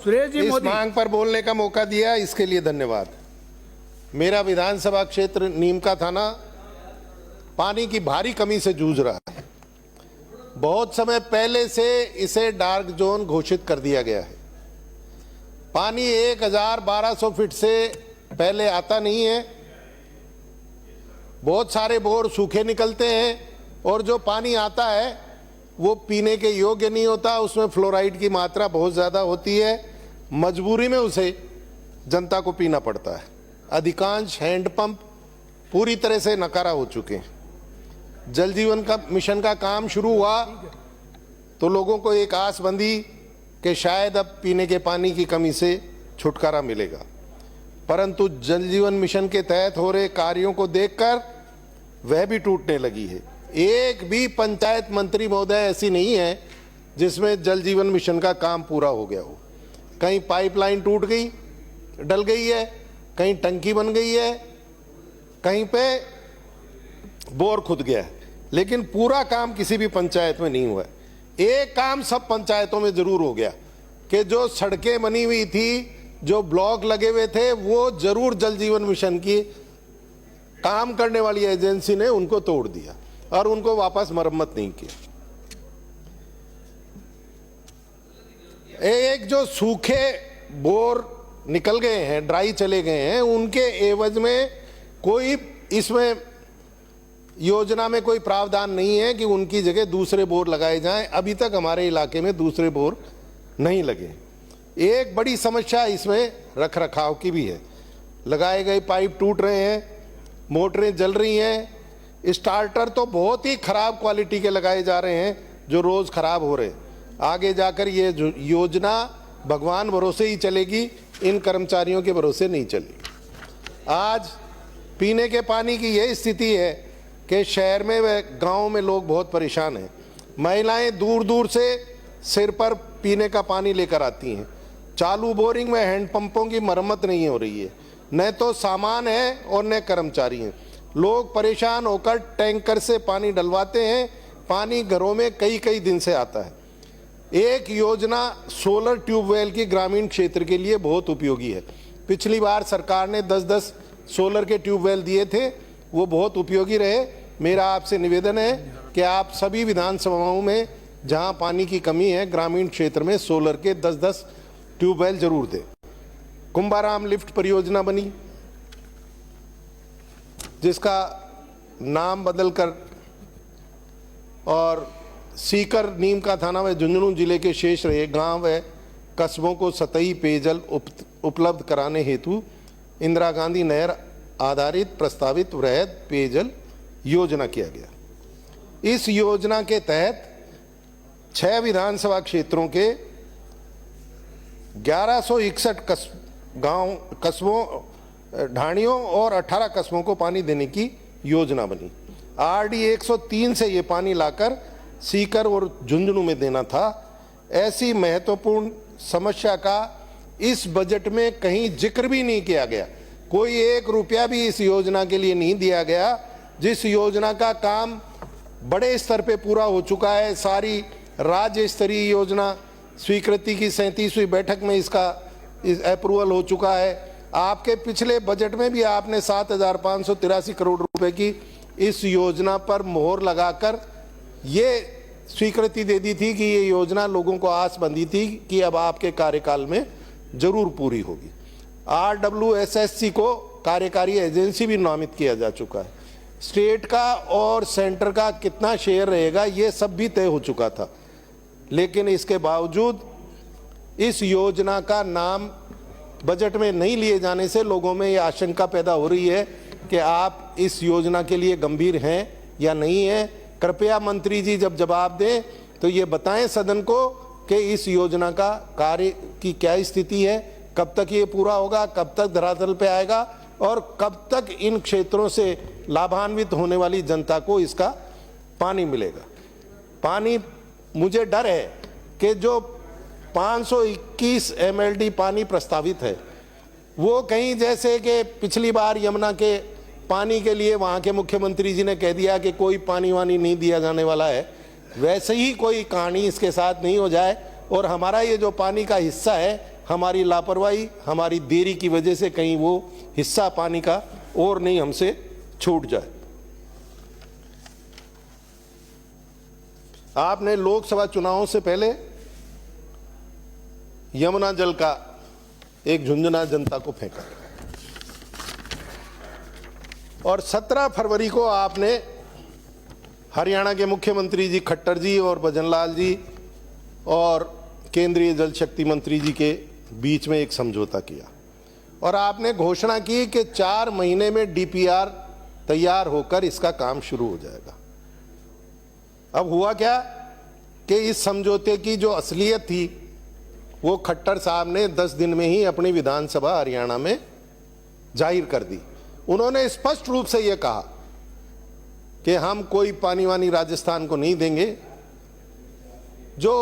सुरेश जी इस मोदी। मांग पर बोलने का मौका दिया, इसके लिए धन्यवाद। मेरा विधानसभा क्षेत्र नीम का थाना पानी की भारी कमी से जूझ रहा है। बहुत समय पहले से इसे डार्क जोन घोषित कर दिया गया है। पानी 1200 फीट से पहले आता नहीं है। बहुत सारे बोर सूखे निकलते हैं और जो पानी आता है वो पीने के योग्य नहीं होता, उसमें फ्लोराइड की मात्रा बहुत ज़्यादा होती है। मजबूरी में उसे जनता को पीना पड़ता है। अधिकांश हैंडपंप पूरी तरह से नकारा हो चुके हैं। जल जीवन का मिशन का काम शुरू हुआ तो लोगों को एक आस बंधी कि शायद अब पीने के पानी की कमी से छुटकारा मिलेगा, परंतु जल जीवन मिशन के तहत हो रहे कार्यों को देखकर वह भी टूटने लगी है। एक भी पंचायत मंत्री महोदय ऐसी नहीं है जिसमें जल जीवन मिशन का काम पूरा हो गया हो। कहीं पाइपलाइन टूट गई, डल गई है, कहीं टंकी बन गई है, कहीं पे बोर खुद गया है, लेकिन पूरा काम किसी भी पंचायत में नहीं हुआ है। एक काम सब पंचायतों में जरूर हो गया कि जो सड़कें बनी हुई थी, जो ब्लॉक लगे हुए थे, वो जरूर जल जीवन मिशन की काम करने वाली एजेंसी ने उनको तोड़ दिया और उनको वापस मरम्मत नहीं किया। एक जो सूखे बोर निकल गए हैं, ड्राई चले गए हैं, उनके एवज में कोई इसमें योजना में कोई प्रावधान नहीं है कि उनकी जगह दूसरे बोर लगाए जाएं। अभी तक हमारे इलाके में दूसरे बोर नहीं लगे। एक बड़ी समस्या इसमें रख रखाव की भी है। लगाए गए पाइप टूट रहे हैं, मोटरें जल रही हैं, स्टार्टर तो बहुत ही खराब क्वालिटी के लगाए जा रहे हैं जो रोज खराब हो रहे हैं। आगे जाकर ये योजना भगवान भरोसे ही चलेगी, इन कर्मचारियों के भरोसे नहीं चलेगी। आज पीने के पानी की यही स्थिति है कि शहर में व गांव में लोग बहुत परेशान हैं। महिलाएं दूर दूर से सिर पर पीने का पानी लेकर आती हैं। चालू बोरिंग में हैंडपंपों की मरम्मत नहीं हो रही है, न तो सामान है और न कर्मचारी हैं। लोग परेशान होकर टैंकर से पानी डलवाते हैं। पानी घरों में कई कई दिन से आता है। एक योजना सोलर ट्यूबवेल की ग्रामीण क्षेत्र के लिए बहुत उपयोगी है। पिछली बार सरकार ने 10-10 सोलर के ट्यूबवेल दिए थे, वो बहुत उपयोगी रहे। मेरा आपसे निवेदन है कि आप सभी विधानसभाओं में जहां पानी की कमी है, ग्रामीण क्षेत्र में सोलर के 10-10 ट्यूबवेल जरूर दें। कुंभाराम लिफ्ट परियोजना बनी, जिसका नाम बदलकर और सीकर नीम का थाना व झुंझुनू जिले के शेष रहे गांव व कस्बों को सतही पेयजल उपलब्ध कराने हेतु इंदिरा गांधी नहर आधारित प्रस्तावित वृहद पेयजल योजना किया गया। इस योजना के तहत 6 विधानसभा क्षेत्रों के 1161 गांव कस्बों ढाणियों और 18 कस्बों को पानी देने की योजना बनी। RD 103 से ये पानी लाकर सीकर और झुंझुनू में देना था। ऐसी महत्वपूर्ण समस्या का इस बजट में कहीं जिक्र भी नहीं किया गया। कोई 1 रुपया भी इस योजना के लिए नहीं दिया गया, जिस योजना का काम बड़े स्तर पे पूरा हो चुका है। सारी राज्य स्तरीय योजना स्वीकृति की 37वीं बैठक में इसका अप्रूवल हो चुका है। आपके पिछले बजट में भी आपने 7,583 करोड़ रुपए की इस योजना पर मोहर लगाकर ये स्वीकृति दे दी थी कि ये योजना लोगों को आस बंधी थी कि अब आपके कार्यकाल में जरूर पूरी होगी। RWSSC को कार्यकारी एजेंसी भी नामित किया जा चुका है। स्टेट का और सेंटर का कितना शेयर रहेगा ये सब भी तय हो चुका था, लेकिन इसके बावजूद इस योजना का नाम बजट में नहीं लिए जाने से लोगों में ये आशंका पैदा हो रही है कि आप इस योजना के लिए गंभीर हैं या नहीं हैं। कृपया मंत्री जी जब जवाब दें तो ये बताएं सदन को कि इस योजना का कार्य की क्या स्थिति है, कब तक ये पूरा होगा, कब तक धरातल पे आएगा और कब तक इन क्षेत्रों से लाभान्वित होने वाली जनता को इसका पानी मिलेगा। पानी, मुझे डर है कि जो 521 MLD पानी प्रस्तावित है वो कहीं जैसे कि पिछली बार यमुना के पानी के लिए वहाँ के मुख्यमंत्री जी ने कह दिया कि कोई पानी वानी नहीं दिया जाने वाला है, वैसे ही कोई कहानी इसके साथ नहीं हो जाए और हमारा ये जो पानी का हिस्सा है हमारी लापरवाही, हमारी देरी की वजह से कहीं वो हिस्सा पानी का और नहीं हमसे छूट जाए। आपने लोकसभा चुनावों से पहले यमुना जल का एक झुंझुना जनता को फेंका और 17 फरवरी को आपने हरियाणा के मुख्यमंत्री जी खट्टर जी और भजनलाल जी और केंद्रीय जल शक्ति मंत्री जी के बीच में एक समझौता किया और आपने घोषणा की कि 4 महीने में डीपीआर तैयार होकर इसका काम शुरू हो जाएगा। अब हुआ क्या कि इस समझौते की जो असलियत थी वो खट्टर साहब ने 10 दिन में ही अपनी विधानसभा हरियाणा में जाहिर कर दी। उन्होंने स्पष्ट रूप से यह कहा कि हम कोई पानी वानी राजस्थान को नहीं देंगे। जो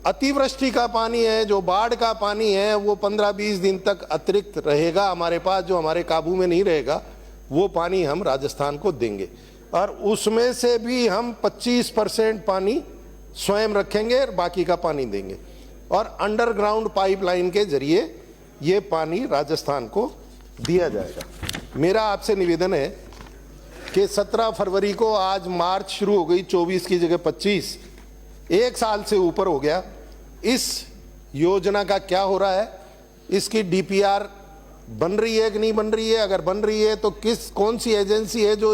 अतिवृष्टि का पानी है, जो बाढ़ का पानी है, वो 15-20 दिन तक अतिरिक्त रहेगा हमारे पास, जो हमारे काबू में नहीं रहेगा वो पानी हम राजस्थान को देंगे और उसमें से भी हम 25% पानी स्वयं रखेंगे और बाकी का पानी देंगे और अंडरग्राउंड पाइपलाइन के जरिए ये पानी राजस्थान को दिया जाएगा। मेरा आपसे निवेदन है कि 17 फरवरी को, आज मार्च शुरू हो गई, 24 की जगह 25, 1 साल से ऊपर हो गया। इस योजना का क्या हो रहा है? इसकी डीपीआर बन रही है कि नहीं बन रही है? अगर बन रही है तो कौन सी एजेंसी है जो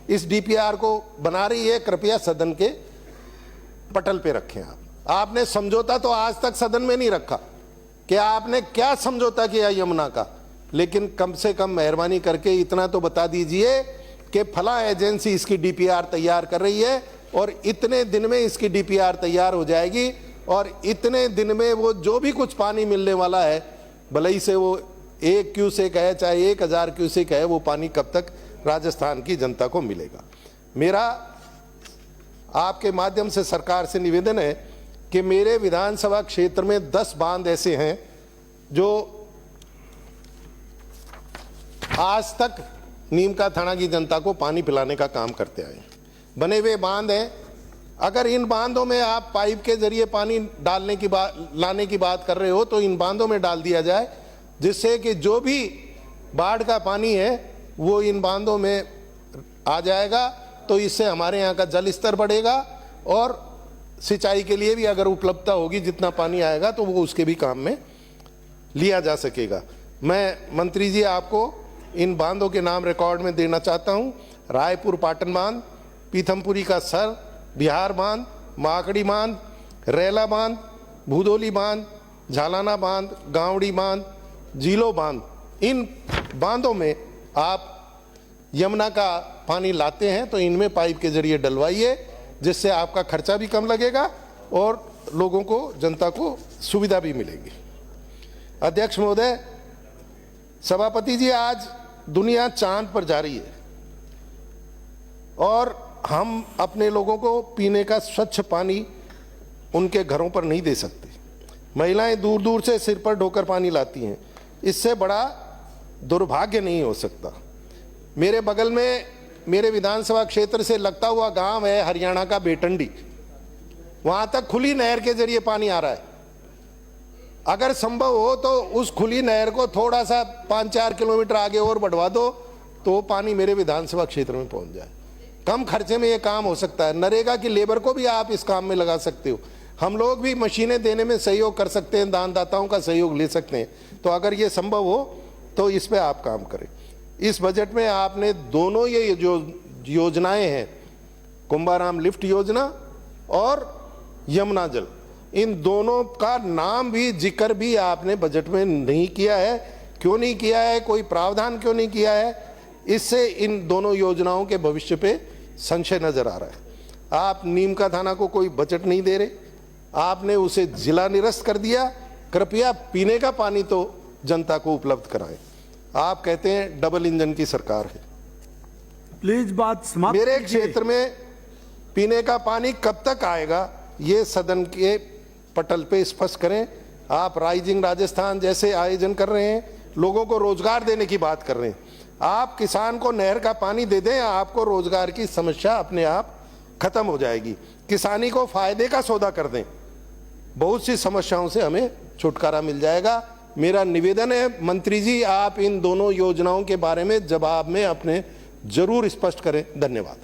इस डीपीआर को बना रही है? कृपया सदन के पटल पे रखें। आपने समझौता तो आज तक सदन में नहीं रखा कि आपने क्या समझौता किया यमुना का, लेकिन कम से कम मेहरबानी करके इतना तो बता दीजिए कि फला एजेंसी इसकी डीपीआर तैयार कर रही है और इतने दिन में इसकी डीपीआर तैयार हो जाएगी और इतने दिन में वो जो भी कुछ पानी मिलने वाला है, भले ही से वो 1 क्यूसेक है चाहे 1000 क्यूसेक है, वो पानी कब तक राजस्थान की जनता को मिलेगा। मेरा आपके माध्यम से सरकार से निवेदन है कि मेरे विधानसभा क्षेत्र में 10 बांध ऐसे हैं जो आज तक नीमका थाना की जनता को पानी पिलाने का काम करते आए। बने हुए बांध हैं। अगर इन बांधों में आप पाइप के जरिए पानी डालने की लाने की बात कर रहे हो तो इन बांधों में डाल दिया जाए, जिससे कि जो भी बाढ़ का पानी है वो इन बांधों में आ जाएगा। तो इससे हमारे यहाँ का जल स्तर बढ़ेगा और सिंचाई के लिए भी अगर उपलब्धता होगी, जितना पानी आएगा तो वो उसके भी काम में लिया जा सकेगा। मैं मंत्री जी आपको इन बांधों के नाम रिकॉर्ड में देना चाहता हूँ। रायपुर पाटन बांध, पीथमपुरी का सर, बिहार बांध, माकड़ी बांध, रेला बांध, भूदोली बांध, झालाना बांध, गांवड़ी बांध, जीलो बांध। इन बांधों में आप यमुना का पानी लाते हैं तो इनमें पाइप के जरिए डलवाइए, जिससे आपका खर्चा भी कम लगेगा और लोगों को, जनता को सुविधा भी मिलेगी। अध्यक्ष महोदय, सभापति जी, आज दुनिया चांद पर जा रही है और हम अपने लोगों को पीने का स्वच्छ पानी उनके घरों पर नहीं दे सकते। महिलाएं दूर दूर से सिर पर ढोकर पानी लाती हैं। इससे बड़ा दुर्भाग्य नहीं हो सकता। मेरे बगल में मेरे विधानसभा क्षेत्र से लगता हुआ गांव है हरियाणा का बेटंडी। वहां तक खुली नहर के जरिए पानी आ रहा है। अगर संभव हो तो उस खुली नहर को थोड़ा सा 5-4 किलोमीटर आगे और बढ़वा दो तो पानी मेरे विधानसभा क्षेत्र में पहुंच जाए। कम खर्चे में ये काम हो सकता है। नरेगा की लेबर को भी आप इस काम में लगा सकते हो। हम लोग भी मशीनें देने में सहयोग कर सकते हैं, दानदाताओं का सहयोग ले सकते हैं। तो अगर ये संभव हो तो इस पे आप काम करें। इस बजट में आपने दोनों ये जो योजनाएं हैं, कुंभाराम लिफ्ट योजना और यमुना जल, इन दोनों का नाम भी, जिक्र भी आपने बजट में नहीं किया है। क्यों नहीं किया है? कोई प्रावधान क्यों नहीं किया है? इससे इन दोनों योजनाओं के भविष्य पे संशय नजर आ रहा है। आप नीमका थाना को कोई बजट नहीं दे रहे, आपने उसे जिला निरस्त कर दिया। कृपया पीने का पानी तो जनता को उपलब्ध कराएं। आप कहते हैं डबल इंजन की सरकार है। प्लीज बात समाप्त। मेरे क्षेत्र में पीने का पानी कब तक आएगा, ये सदन के पटल पे स्पष्ट करें। आप राइजिंग राजस्थान जैसे आयोजन कर रहे हैं, लोगों को रोजगार देने की बात कर रहे हैं। आप किसान को नहर का पानी दे दें, आपको रोजगार की समस्या अपने आप खत्म हो जाएगी। किसानी को फायदे का सौदा कर दें। बहुत सी समस्याओं से हमें छुटकारा मिल जाएगा। मेरा निवेदन है मंत्री जी, आप इन दोनों योजनाओं के बारे में जवाब में अपने जरूर स्पष्ट करें। धन्यवाद।